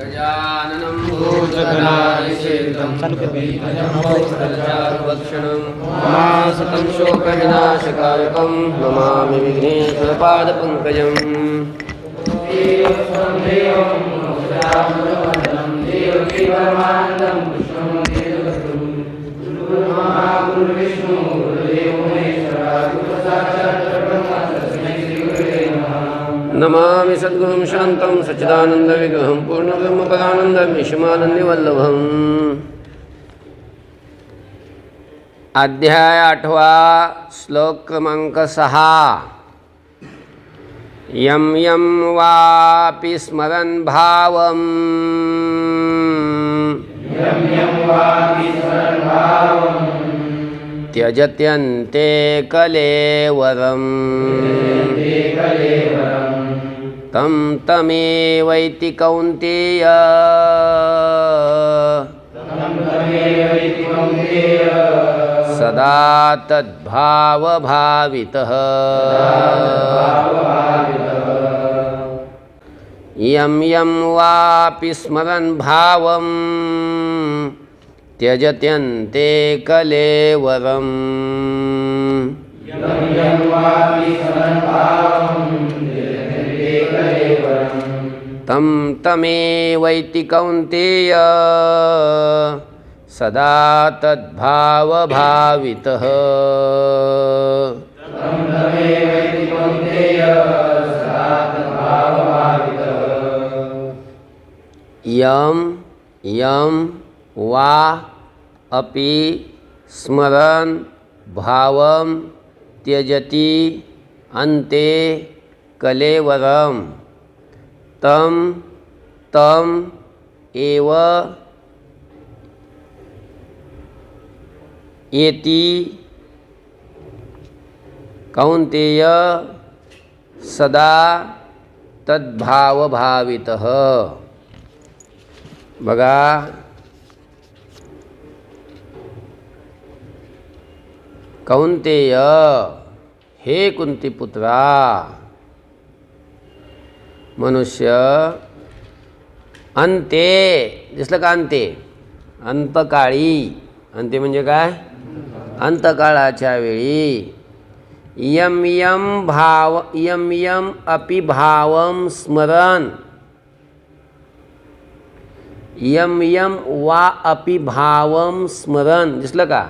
गजाननं भूतगणाधिसेवितं सर्वभूतचारुभक्षणं मासतं शोकविनाशकारकं नमामि विघ्नेश्वरपादपङ्कजम्। नमामि सद्गुरुं शान्तं सच्चिदानन्दविग्रहं पूर्णब्रह्मपदानन्दं विषमानन्दिवल्लभम्। अध्याय 8 श्लोक क्रमांक 6। यं यं वापि स्मरन् भावं त्यजत्यन्ते कलेवरम् तं तमेवैति कौन्तेय सदा तद्भावभावितः। यं यं वापि स्मरन् भावं त्यजत्यन्ते कलेवरम् तं तमेवैति कौन्तेय सदा तद्भावभावितः। यं यं वा अपि स्मरन् भावं त्यजति अन्ते कलेवरं तं तं एव एति कौन्तेय सदा तद्भावभावितः। बघा, कौन्तेय हे कुंतीपुत्रा, मनुष्य अंते, दिसलं का अंते? अंतकाळी, अंते म्हणजे काय? अंतकाळाच्या वेळी यम यम भाव यम यम अपि भावं स्मरन्, यम यम वा अपि भावं स्मरन्, दिसलं का?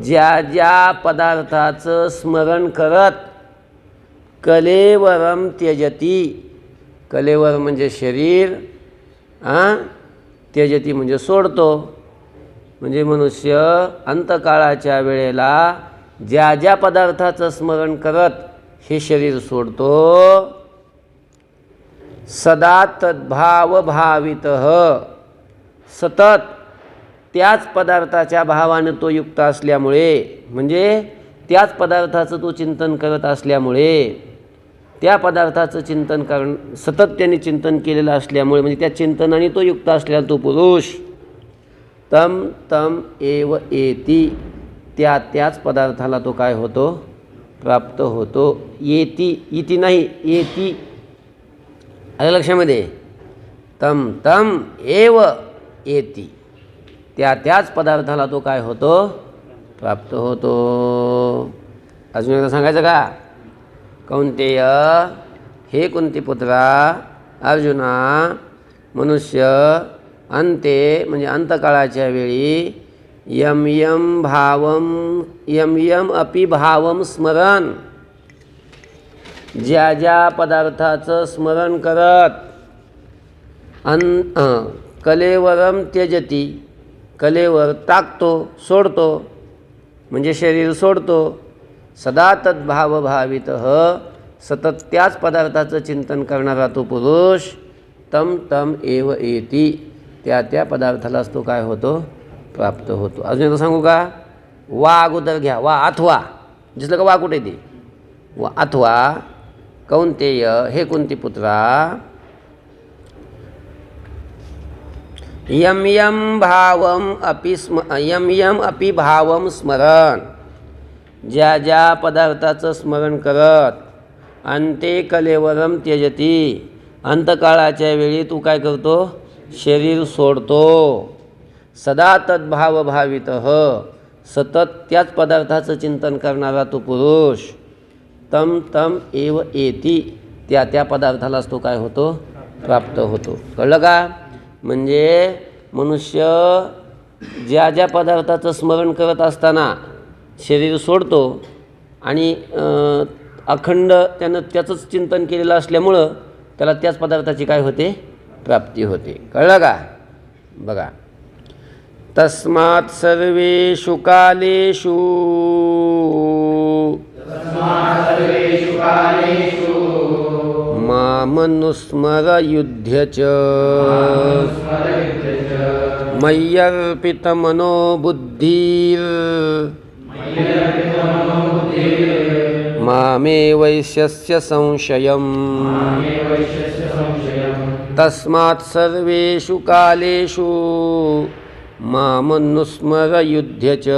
ज्या ज्या पदार्थाचं स्मरण करत कलेवरम त्यजती, कलेवर म्हणजे शरीर, त्यजती म्हणजे सोडतो. म्हणजे मनुष्य अंतकाळाच्या वेळेला ज्या ज्या पदार्थाचं स्मरण करत हे शरीर सोडतो, सदा तद्भाव भावितः, सतत त्याच पदार्थाच्या भावाने तो युक्त असल्यामुळे, म्हणजे त्याच पदार्थाचं तो चिंतन करत असल्यामुळे, त्या पदार्थाचं चिंतन सतत त्याने चिंतन केलेलं असल्यामुळे, म्हणजे त्या चिंतनाने तो युक्त असलेला तो पुरुष तम तम एव एति, त्या त्याच पदार्थाला तो काय होतो? प्राप्त होतो. येती, इति नाही, येती. आलं लक्षामध्ये? तम तम एव एति, त्या त्याच पदार्थाला तो काय होतो? प्राप्त होतो. अजून एकदा सांगायचं का? कौन्तेय हे कुंतीपुत्रा, अर्जुना, मनुष्य अंते म्हणजे अंतकाळाच्या वेळी यम यम भावम यम यम अपि भावम स्मरण, ज्या ज्या पदार्थाचं स्मरण करत कलेवरम त्यजती, कलेवर टाकतो, सोडतो, म्हणजे शरीर सोडतो. सदा तद्भाव भावितः, सतत त्याच पदार्थाचं चिंतन करणारा तो पुरुष तम तम एव एति, त्या त्या पदार्थालाच तो काय होतो? प्राप्त होतो. अजून एकदा सांगू का? वा अगोदर घ्या. वा अथवा, दिसलं का? वा कुठे ते? वा अथवा. कौन्तेय हे कुंतीपुत्रा, यम यम भावम अपि यम यम अपि भावम स्मरण, ज्या ज्या पदार्थाचं स्मरण करत अंते कलेवरम त्यजती, अंतकाळाच्या वेळी तू काय करतो? शरीर सोडतो. सदा तद्भाव भावितः, सतत त्याच पदार्थाचं चिंतन करणारा तो पुरुष, तम तम एव एती, त्या त्या पदार्थालाच तो काय होतो? प्राप्त होतो. कळलं का? म्हणजे मनुष्य ज्या ज्या पदार्थाचं स्मरण करत असताना शरीर सोडतो आणि अखंड त्यानं त्याचंच चिंतन केलेलं असल्यामुळं त्याला त्याच पदार्थाची काय होते? प्राप्ती होते. कळलं का? बघा, तस्मात् सर्वेषु कालेषु मामनुस्मर युध्य च मय्यर्पितमनो बुद्धिर् मामे वैश्यस्य संशयम्. तस्मात् सर्वेषु कालेषु मामनुस्मर युध्य च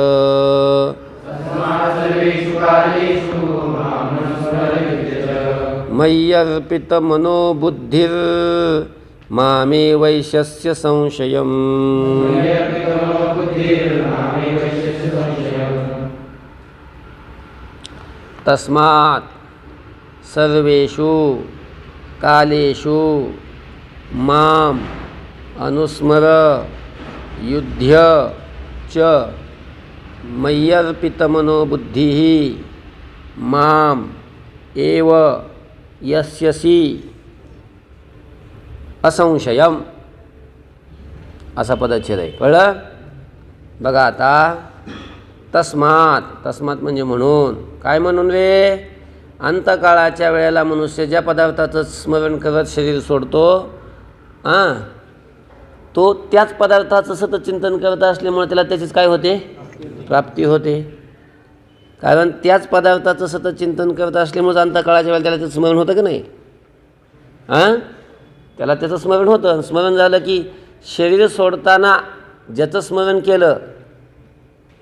मय्यर्पितमनो बुद्धिर् मामे वैश्यस्य संशयम्. तस्मात् सर्वेषु कालेषु माम अनुस्मर युध्य च मय्यर्पितमनो बुद्धिः माम एव यस्यसि असंशयम, असा पदच्छेद आहे. कळलं? बघा आता, तस्मात, तस्मात म्हणजे म्हणून. काय म्हणून रे? अंतकाळाच्या वेळेला मनुष्य ज्या पदार्थाचं स्मरण करत शरीर सोडतो, तो त्याच पदार्थाचं सतत चिंतन करत असल्यामुळे त्याला त्याचीच काय होते? प्राप्ती होते. कारण त्याच पदार्थाचं सतत चिंतन करत असल्यामुळे अंतकाळाच्या वेळेला त्याला त्याचं स्मरण होतं की नाही? त्याला त्याचं स्मरण होतं. स्मरण झालं की शरीर सोडताना ज्याचं स्मरण केलं,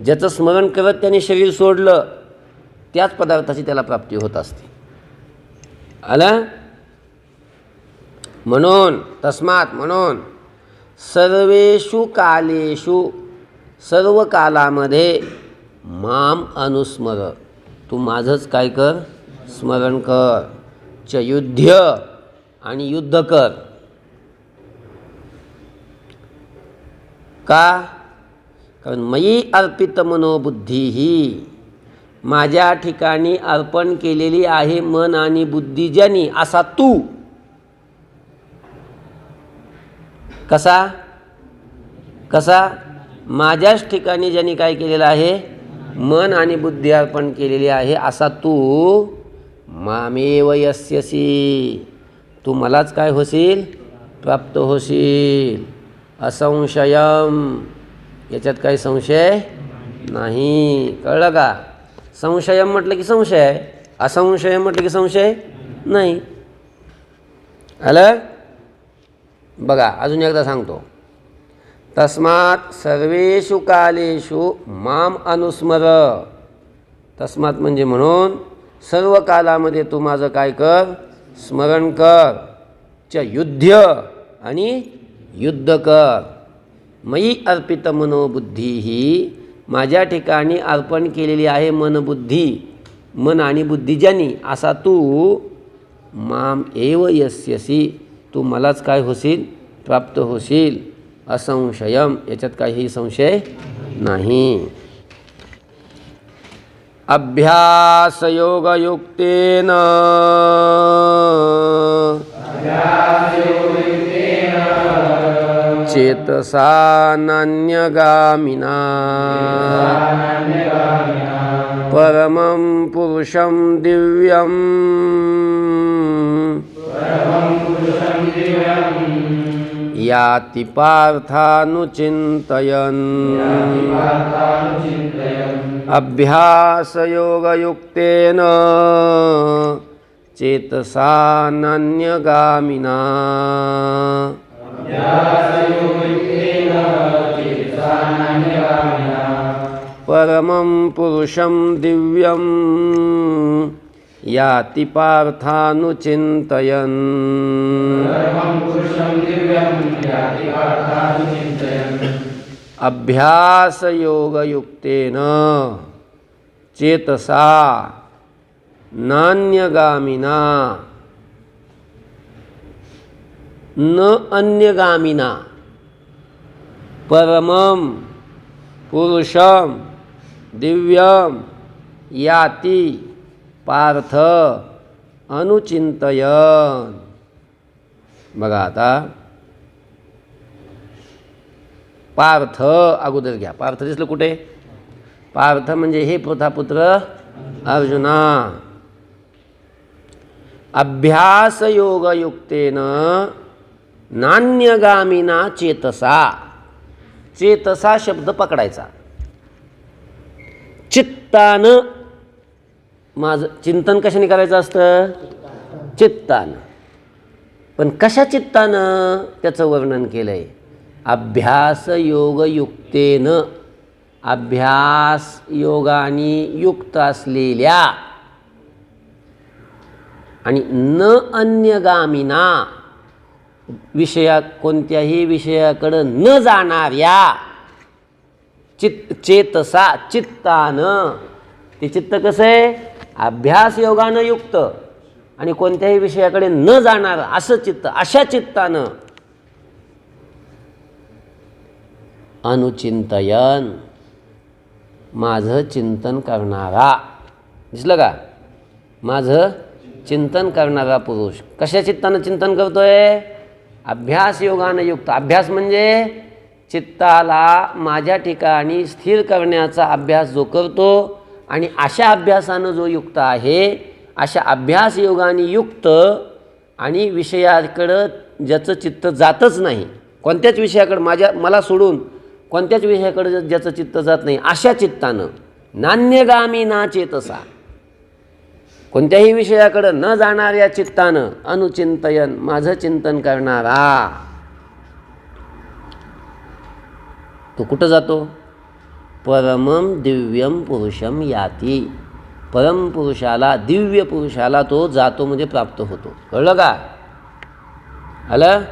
ज्याचं स्मरण करत त्याने शरीर सोडलं, त्याच पदार्थाची त्याला प्राप्ती होत असते. आलं? म्हणून तस्मात म्हणून सर्वेषु कालेषु, सर्व कालामध्ये माम अनुस्मर, तू माझंच काय कर? स्मरण कर. च युध्य, आणि युद्ध कर. का? कारण मयी अर्पित मनोबुद्धी ही, माझ्या ठिकाणी अर्पण केलेली आहे मन आणि बुद्धी ज्यानी, असा तू. कसा? कसा? माझ्याच ठिकाणी ज्यांनी काय केलेलं आहे? मन आणि बुद्धी अर्पण केलेली आहे, असा तू. मामेव यस्यसि, तू मलाच काय होशील? प्राप्त होशील. असंशयम, याच्यात काही संशय नाही. कळलं का? संशयम म्हटलं की संशय आहे, असंशयम म्हटलं की संशय नाही. आलं? बघा, अजून एकदा सांगतो. तस्मात् सर्वेषु कालेषु माम अनुस्मर, तस्मात् म्हणजे म्हणून, सर्व कालामध्ये तू माझं काय कर? स्मरण कर. च युध्य, आणि युद्ध कर. मयी अर्पित मनोबुद्धी ही, माझ्या ठिकाणी अर्पण केलेली आहे मनबुद्धी, मन आणि बुद्धी ज्यांनी, असा तू. माम एव यस्यसि, तू मलाच काय होशील? प्राप्त होशील. असंशयम, याच्यात काही संशय नाही. अभ्यासयोगयुक्तेन चेतसा नान्यगामिना परमं पुरुषं दिव्यं याति पार्थानुचिन्तयन्. अभ्यासयोगयुक्तेन चेतसा नान्यगामिना परमं पुरुषं दिव्यं याति पार्थानुचिन्तयन् अभ्यासयोगयुक्तेन चेतसा नान्यगामिना न अन्यगामिना परमं पुरुषं दिव्यं याति पार्थ अनुचिंतयन. बघा आता पार्थ अगोदर घ्या. पार्थ दिसलं कुठे? पार्थ म्हणजे हे पृथापुत्र अर्जुना. अभ्यासयोगयुक्तेन नान्यगामिना चेतसा. चेतसा शब्द पकडायचा. चित्तानं माझं चिंतन कशाने करायचं असतं? चित्तानं. पण कशा चित्तानं त्याचं वर्णन केलं आहे? अभ्यासयोगयुक्तेन, अभ्यास योगाने युक्त असलेल्या आणि न अन्यगामिना कोणत्याही विषयाकडं न जाणाऱ्या चेतसा चित्तानं. ते चित्त कसं आहे? अभ्यास योगानं युक्त आणि कोणत्याही विषयाकडे न जाणार असं चित्त. अशा चित्तानं अनुचिंतयन माझं चिंतन करणारा. दिसलं का? माझं चिंतन करणारा पुरुष. कशा चित्तानं चिंतन करतोय? अभ्यास योगानं युक्त. अभ्यास म्हणजे चित्ताला माझ्या ठिकाणी स्थिर करण्याचा अभ्यास जो करतो आणि अशा अभ्यासानं जो युक्त आहे, अशा अभ्यास योगाने युक्त आणि विषयाकडं ज्याचं चित्त जातच नाही, कोणत्याच विषयाकडं मला सोडून कोणत्याच विषयाकडं ज्याचं चित्त जात नाही, अशा चित्तानं नान्यगामी ना चेतसा, कोणत्याही विषयाकडं न जाणाऱ्या चित्तानं अनुचिंतयन माझं चिंतन करणारा. तो कुठं जातो? परमं दिव्यम पुरुषम याती. परम पुरुषाला, दिव्य पुरुषाला तो जातो म्हणजे प्राप्त होतो. कळलं का? आलं?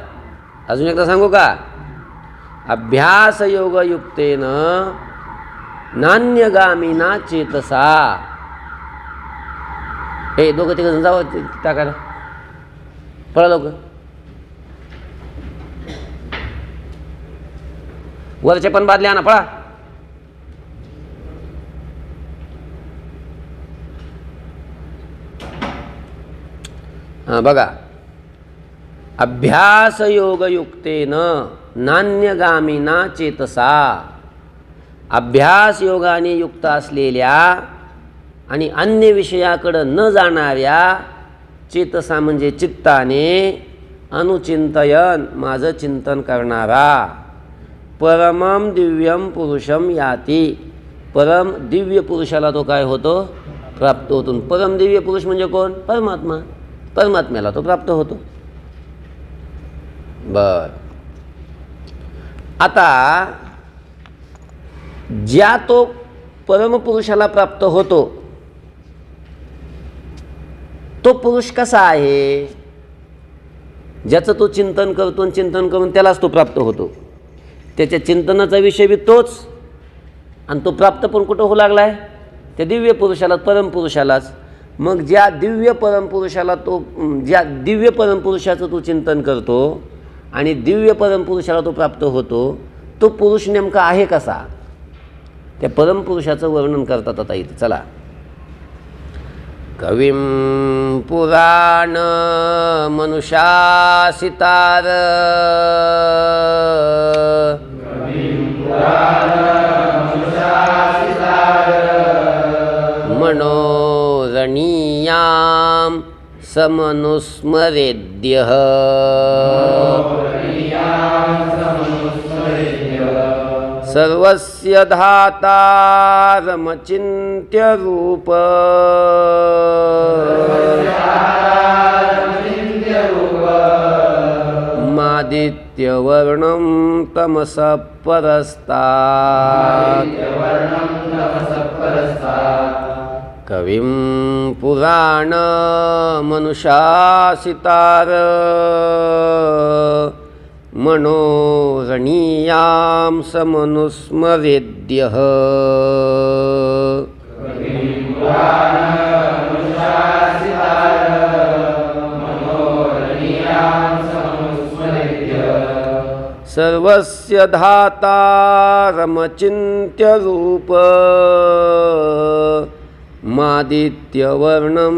अजून एकदा सांगू का? अभ्यास योगयुक्तेन नान्यगामिना चेतसा. हे दोघं तिघं जावं टाकायला. पळा लोक. वरचे पण बादले आणा, पळा. बघा, अभ्यास योगयुक्तेन नान्यगामिना चेतसा. अभ्यास योगाने युक्त असलेल्या आणि अन्य विषयाकडं न जाणाऱ्या चेतसा म्हणजे चित्ताने अनुचिंतयन माझं चिंतन करणारा. परमं दिव्यम पुरुषम याती. परम दिव्य पुरुषाला तो काय होतो? प्राप्त होतो. परम दिव्य पुरुष म्हणजे कोण? परमात्मा. परमात्म्याला तो प्राप्त होतो. बर, आता ज्या तो परमपुरुषाला प्राप्त होतो तो पुरुष कसा आहे? ज्याचं तो चिंतन करतो, चिंतन करून त्यालाच तो प्राप्त होतो. त्याच्या चिंतनाचा विषय बी तोच आणि तो प्राप्त पण कुठं होऊ लागलाय? त्या दिव्य पुरुषाला, परमपुरुषालाच. मग ज्या दिव्य परमपुरुषाला ज्या दिव्य परमपुरुषाचं तो चिंतन करतो आणि दिव्य परमपुरुषाला तो प्राप्त होतो, तो पुरुष नेमका आहे कसा? त्या परमपुरुषाचं वर्णन करतात आता इथे. चला. कविं पुराण मनुषासितार मनोरणीयां समनुस्मरेद्यः सर्वस्य धातारमचिन्त्य रूप मादित्यवर्णं तमसः परस्तात् कविं पुराणमनुशासितार मनोरणीयां समनुस्मरेद्यः। सर्वस्य धातारमचिन्त्य रूप मादित्यवर्णं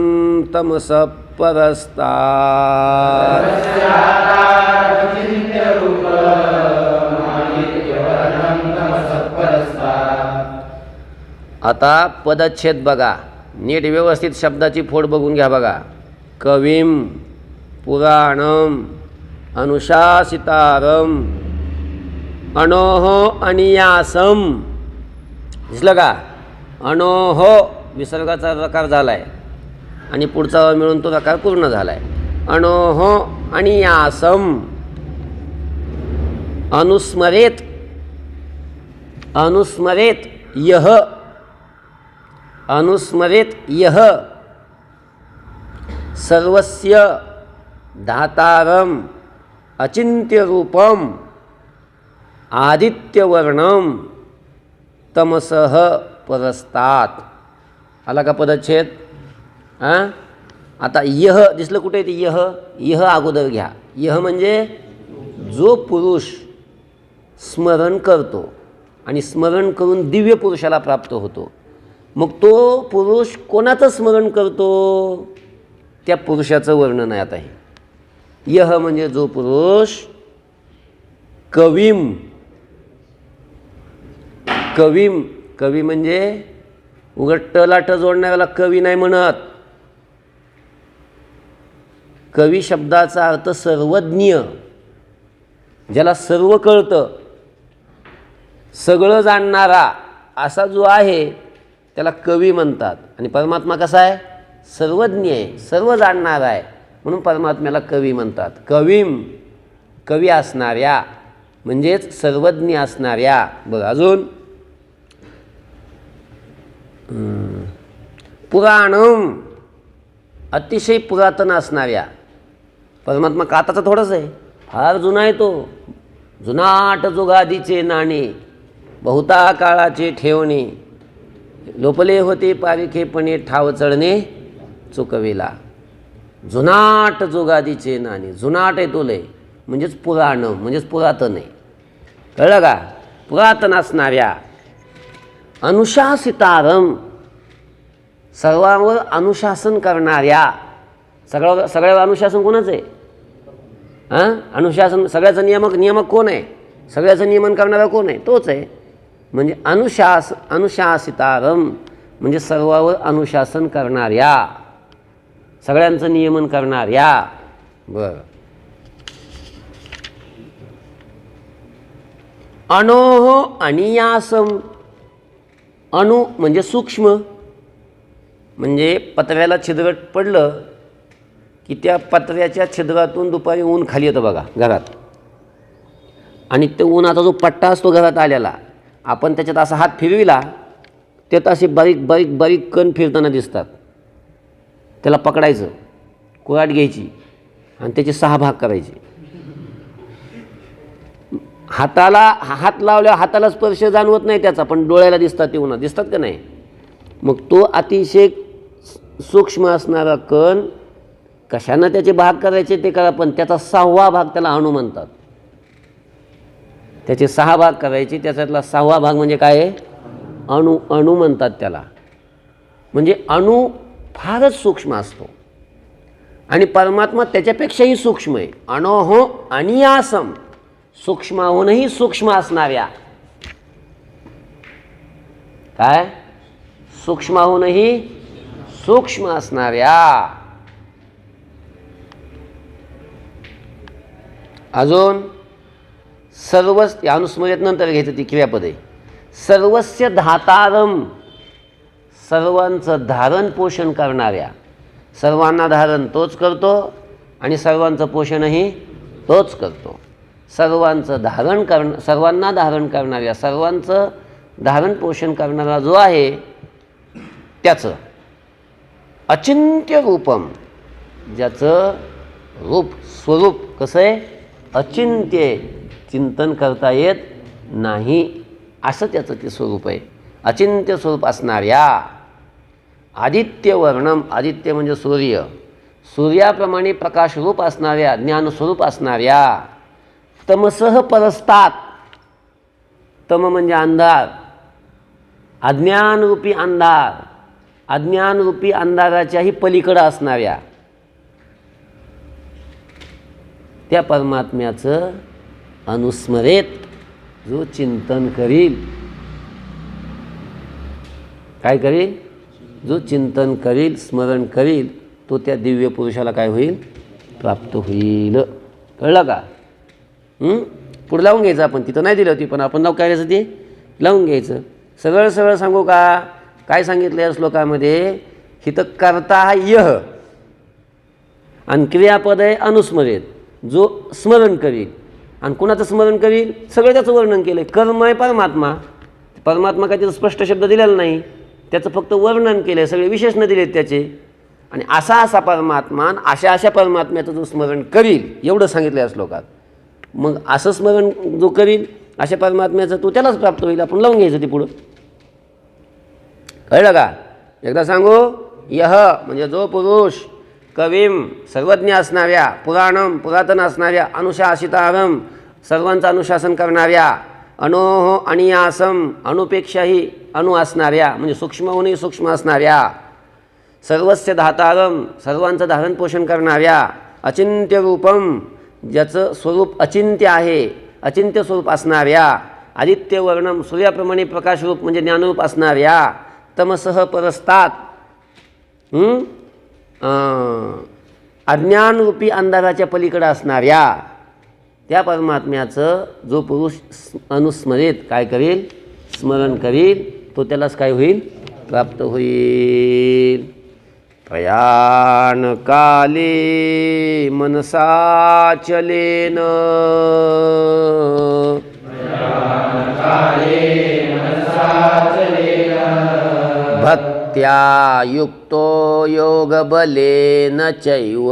तमसः परस्तात्। आता पदच्छेद बघा, नीट व्यवस्थित शब्दाची फोड बघून घ्या बघा. कविं पुराणम अनुशासितारम अनोह अनियासम. दिसलं का? अनोह विसर्गाचा रकार झाला आहे आणि पुढचा मिळून तो रकार पूर्ण झाला आहे. अनोह अनियासम. अनुस्मरेत अनुस्मरेत यह अनुस्मरेत यह सर्वस्य धातारम अचिंत्यरूपम आदित्यवर्णम तमसः परस्तात्. आला का पदच्छेद? आता यह दिसलं कुठे ते? यह यह अगोदर घ्या. यह म्हणजे जो पुरुष स्मरण करतो आणि स्मरण करून दिव्य पुरुषाला प्राप्त होतो. मग तो पुरुष कोणाचं स्मरण करतो? त्या पुरुषाचं वर्णन आहे आता हे. यह म्हणजे जो पुरुष. कविम कविम कवी म्हणजे उघड टलाट जोडणाऱ्याला कवी नाही म्हणत. कवी शब्दाचा अर्थ सर्वज्ञ, ज्याला सर्व कळतं, सगळं जाणणारा असा जो आहे त्याला कवी म्हणतात. आणि परमात्मा कसा आहे? सर्वज्ञ आहे, सर्व जाणणारा आहे, म्हणून परमात्म्याला कवी म्हणतात. कविम कवी असणाऱ्या म्हणजेच सर्वज्ञ असणाऱ्या. बघा अजून पुराणम अतिशय पुरातन असणाऱ्या. परमात्मा काताचा थोडंच आहे, फार जुना आहे तो. जुनाट जुगादीचे नाणे बहुता काळाचे ठेवणे लोपले होते पारिखेपणे ठाव चढणे चुकविला. जुनाट जुगादीचे नाणे. जुनाट आहे तो लय म्हणजेच पुराण म्हणजेच पुरातन आहे. कळलं का? पुरातन असणाऱ्या. अनुशासितारम सर्वांवर अनुशासन करणाऱ्या. सगळ्यावर अनुशासन कोणाचं आहे? अनुशासन सगळ्याचं नियामक कोण आहे? सगळ्याचं नियमन करणारा कोण आहे? तोच आहे. म्हणजे अनुशासितारम म्हणजे सर्वावर अनुशासन करणाऱ्या, सगळ्यांचं नियमन करणाऱ्या. बरं. अनोह अनियासम. अणु म्हणजे सूक्ष्म. म्हणजे पत्र्याला छिद्र पडलं की त्या पत्र्याच्या छिद्रातून दुपारी ऊन खाली येतं बघा घरात. आणि ते उन्हाचा जो पट्टा असतो घरात आलेला, आपण त्याच्यात असा हात फिरविला त्यात असे बारीक बारीक बारीक कण फिरताना दिसतात. त्याला पकडायचं, कुऱ्हाड घ्यायची आणि त्याचे 6 भाग करायचे. हाताला हात लावल्यावर हाताला स्पर्श जाणवत नाही त्याचा, पण डोळ्याला दिसतात ते उन्हात. दिसतात का नाही? मग तो अतिशय सूक्ष्म असणारा कण कशानं त्याचे भाग करायचे ते करा, पण त्याचा 6वा भाग त्याला अणू म्हणतात. त्याचे 6 भाग करायचे, त्याच्यातला 6वा भाग म्हणजे काय आहे? अणू. अणू म्हणतात त्याला. म्हणजे अणू फारच सूक्ष्म असतो आणि परमात्मा त्याच्यापेक्षाही सूक्ष्म आहे. अणोह अनियासम. सूक्ष्माहूनही सूक्ष्म असणाऱ्या. काय? सूक्ष्माहूनही सूक्ष्म असणाऱ्या. अजून सर्वच अनुस्मरेत नंतर घ्यायचं ती क्रियापद आहे. सर्वस्य धातारम सर्वांचं धारण पोषण करणाऱ्या. सर्वांना धारण तोच करतो आणि सर्वांचं पोषणही तोच करतो. सर्वांचं धारण सर्वांना धारण करणाऱ्या, सर्वांचं धारण पोषण करणारा जो आहे त्याचं. अचिंत्य रूपम, ज्याचं रूप स्वरूप कसं आहे, अचिंत्य, चिंतन करता येत नाही असं त्याचं ते स्वरूप आहे. अचिंत्य स्वरूप असणाऱ्या आदित्यवर्णम, आदित्य म्हणजे सूर्य, सूर्याप्रमाणे प्रकाशरूप असणाऱ्या, ज्ञानस्वरूप असणाऱ्या, तमसह परस्तात, तम म्हणजे अंधार, अज्ञानरूपी अंधार, अज्ञानरूपी अंधाराच्याही पलीकडं असणाऱ्या त्या परमात्म्याचं अनुस्मरेत जो चिंतन करील. काय करील? जो चिंतन करील, स्मरण करील, तो त्या दिव्य पुरुषाला काय होईल? प्राप्त होईल. कळलं का? पुढं लावून घ्यायचं. आपण तिथं नाही दिलं होती, पण आपण नाव काय द्यायचं, ते लावून घ्यायचं. सरळ सरळ सांगू का? काय सांगितलं या श्लोकामध्ये? हिथं कर्ता हा यह आणि क्रियापद आहे अनुस्मरेत, जो स्मरण करील. आणि कुणाचं स्मरण करील? सगळं त्याचं वर्णन केलं आहे. कर्म आहे परमात्मा, परमात्मा काय तिथं स्पष्ट शब्द दिलेला नाही, त्याचं फक्त वर्णन केलं आहे, सगळे विशेषणं दिलेत त्याचे. आणि असा असा परमात्मा, अशा अशा परमात्म्याचं जो स्मरण करील, एवढं सांगितलं या श्लोकात. मग असं स्मरण जो करील अशा परमात्म्याचं, तो त्यालाच प्राप्त होईल. आपण लावून घ्यायचं ते पुढं. कळलं का? एकदा सांगू. यह म्हणजे जो पुरुष, कवीम सर्वज्ञ असणाऱ्या, पुराणम पुरातन असणाऱ्या, अनुशासितारम सर्वांचं अनुशासन करणाऱ्या, अणोह अनियासम अणुपेक्षाही अणु असणाऱ्या, म्हणजे सूक्ष्महूनही सूक्ष्म असणाऱ्या, सर्वस्य धातारम सर्वांचं धारण पोषण करणाऱ्या, अचिंत्य रूपम ज्याचं स्वरूप अचिंत्य आहे, अचिंत्य स्वरूप असणाऱ्या, आदित्यवर्णम सूर्याप्रमाणे प्रकाशरूप म्हणजे ज्ञानरूप असणाऱ्या, तमसह परस्तात अज्ञानरूपी अंधाराच्या पलीकडे असणाऱ्या त्या परमात्म्याचं जो पुरुष अनुस्मरित काय करेल? स्मरण करील, तो त्यालाच काय होईल? प्राप्त होईल. प्रयाण काले मनसाचलेन भक्त्या युक्तो योगबलेन चैव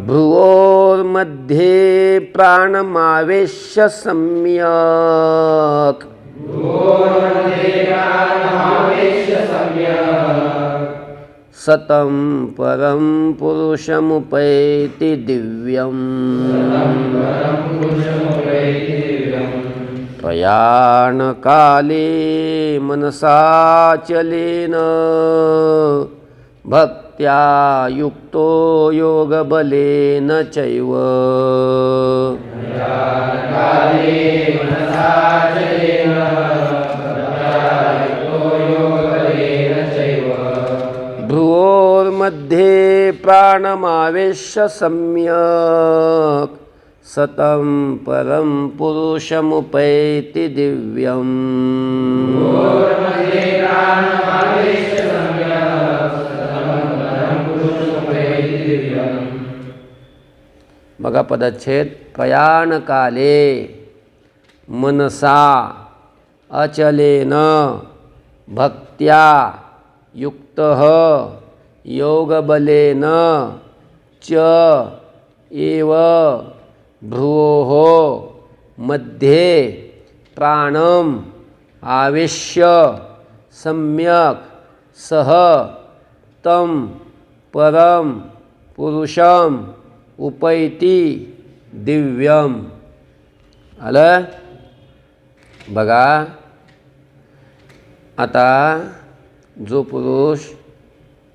भ्रुवोर्मध्ये प्राणमावेश्य सम्यक् सतं परं पुरुषमुपैति दिव्यम् प्रयाणकाले मनसाचलेन भक्त्या युक्तो योगबलेन चैव भ्रुवोर्मध्ये प्राणमावेश्य सम्यक् सतं परं पुरुषमुपैति दिव्यम्. बघा पदच्छेद. प्रयाणकाले मनसा अचलेन भक्त्या युक्तः योगबलेन च एव भ्रुवोः मध्ये प्राणम आवेश्य सम्यक् सह तं परम पुरुषम उपैति दिव्यम. आलं? बघा आता जो पुरुष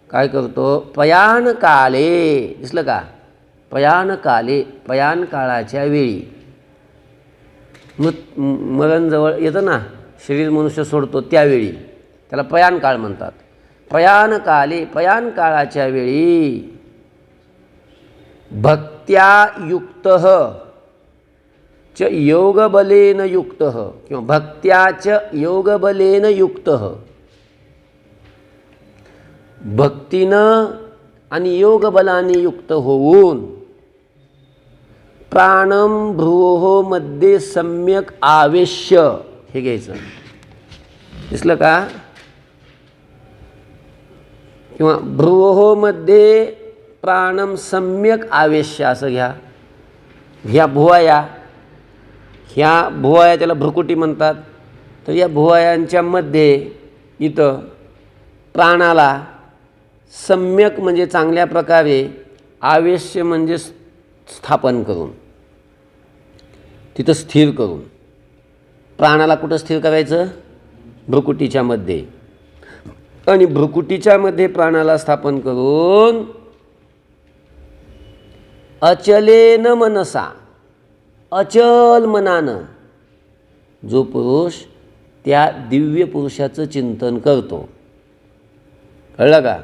काय करतो? प्रयाणकाले, दिसलं का? प्रयाणकाले, प्रयाण काळाच्या वेळी, मरण जवळ येतं ना, शरीर मनुष्य सोडतो त्यावेळी त्याला प्रयाण काळ म्हणतात. प्रयाणकाले, प्रयाण काळाच्या वेळी भक्त्या युक्तः च योगबलेन युक्तः किंवा भक्त्याच योगबलेन युक्तः, भक्तीनं आणि योगबलाने युक्त होऊन प्राणम भ्रुवोः मध्ये सम्यक आवेश्य, हे घ्यायचं. दिसलं का? किंवा भ्रुवोमध्ये प्राणम सम्यक आवेश्य असं घ्या. ह्या भुवाया त्याला भ्रुकुटी म्हणतात. तर या भुवायांच्या मध्ये इथं प्राणाला सम्यक म्हणजे चांगल्या प्रकारे, आवेश्य म्हणजे स्थापन करून, तिथं स्थिर करून. प्राणाला कुठं स्थिर करायचं? भ्रुकुटीच्या मध्ये. आणि भ्रुकुटीच्या मध्ये प्राणाला स्थापन करून अचलेन मनसा, अचल मनानं जो पुरुष त्या दिव्य पुरुषाचं चिंतन करतो, कळलं का?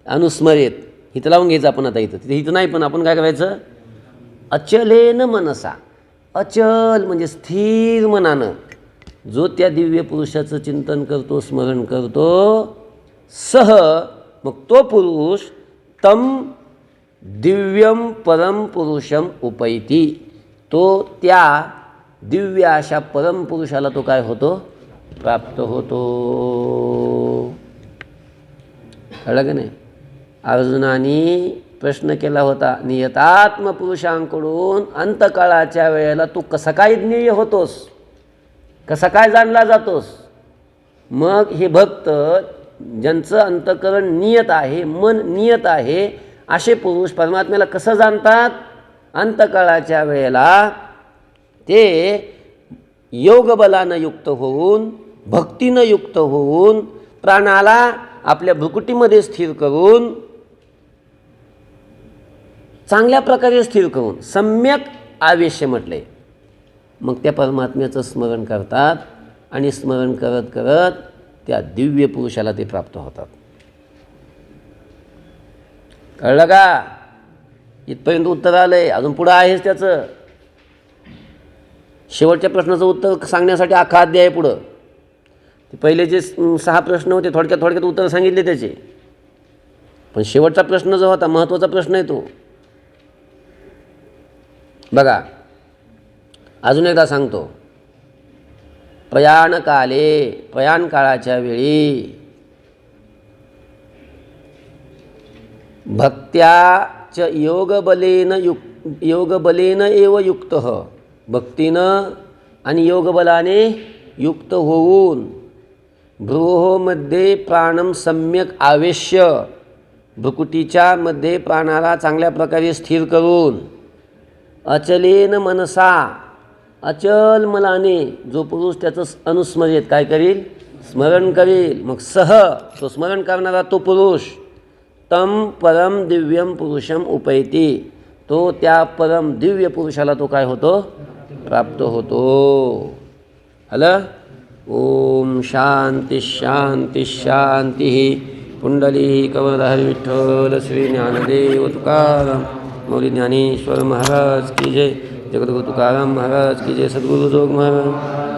अनुस्मरेत इथं लावून घ्यायचं आपण. आता इथं नाही, पण आपण काय करायचं? अचलेन मनसा, अचल म्हणजे स्थिर मनानं जो त्या दिव्य पुरुषाचं चिंतन करतो, स्मरण करतो, सह मग तो पुरुष तम दिव्यम परम पुरुषम उपैती, तो त्या दिव्य अशा परमपुरुषाला तो काय होतो? प्राप्त होतो. कळलं का नाही? अर्जुनाने प्रश्न केला होता, नियतात्म पुरुषांकडून अंतकाळाच्या वेळेला तू कसा काय ज्ञेय होतोस, कसा काय जाणला जातोस? मग हे भक्त ज्यांचं अंतकरण नियत आहे, मन नियत आहे, असे पुरुष परमात्म्याला कसं जाणतात? अंतकाळाच्या वेळेला ते योगबलानं युक्त होऊन, भक्तीनं युक्त होऊन, प्राणाला आपल्या भ्रुकुटीमध्ये स्थिर करून, चांगल्या प्रकारे स्थिर करून, सम्यक आवेश्य म्हटले, मग त्या परमात्म्याचं स्मरण करतात. आणि स्मरण करत करत त्या दिव्य पुरुषाला ते प्राप्त होतात. कळलं का? इथपर्यंत उत्तर आलंय. अजून पुढं आहेच त्याचं. शेवटच्या प्रश्नाचं उत्तर सांगण्यासाठी अख्खा अध्याय आहे पुढं. ते पहिले जे 6 प्रश्न होते थोडक्यात उत्तर सांगितले त्याचे, पण शेवटचा प्रश्न जो होता महत्त्वाचा प्रश्न आहे तो बघा. अजून एकदा सांगतो. प्रयाण काळाच्या वेळी भक्त्याच योगबलेन एव युक्त, भक्तीनं आणि योगबलाने युक्त होऊन, भ्रुवोमध्ये प्राणम सम्यक आवेश्य, भ्रुकुटीच्या मध्ये प्राणाला चांगल्या प्रकारे स्थिर करून, अचलेन मनसा, अचल मनाने जो पुरुष त्याचं अनुस्मरेत काय करील? स्मरण करील. मग सह तो स्मरण करणारा तो पुरुष तम परम दिव्यम पुरुषम उपैती, तो त्या परम दिव्य पुरुषाला तो काय होतो? प्राप्त होतो. हलं? ओम शांती शांती शांती. पुंडली कवरधारी विठ्ठल श्री ज्ञानदेव तुकाराम मौली ज्ञानेश्वर महाराज की जय. जगद्गुरु तुकाराम महाराज की जय. सद्गुरु जोग महाराज.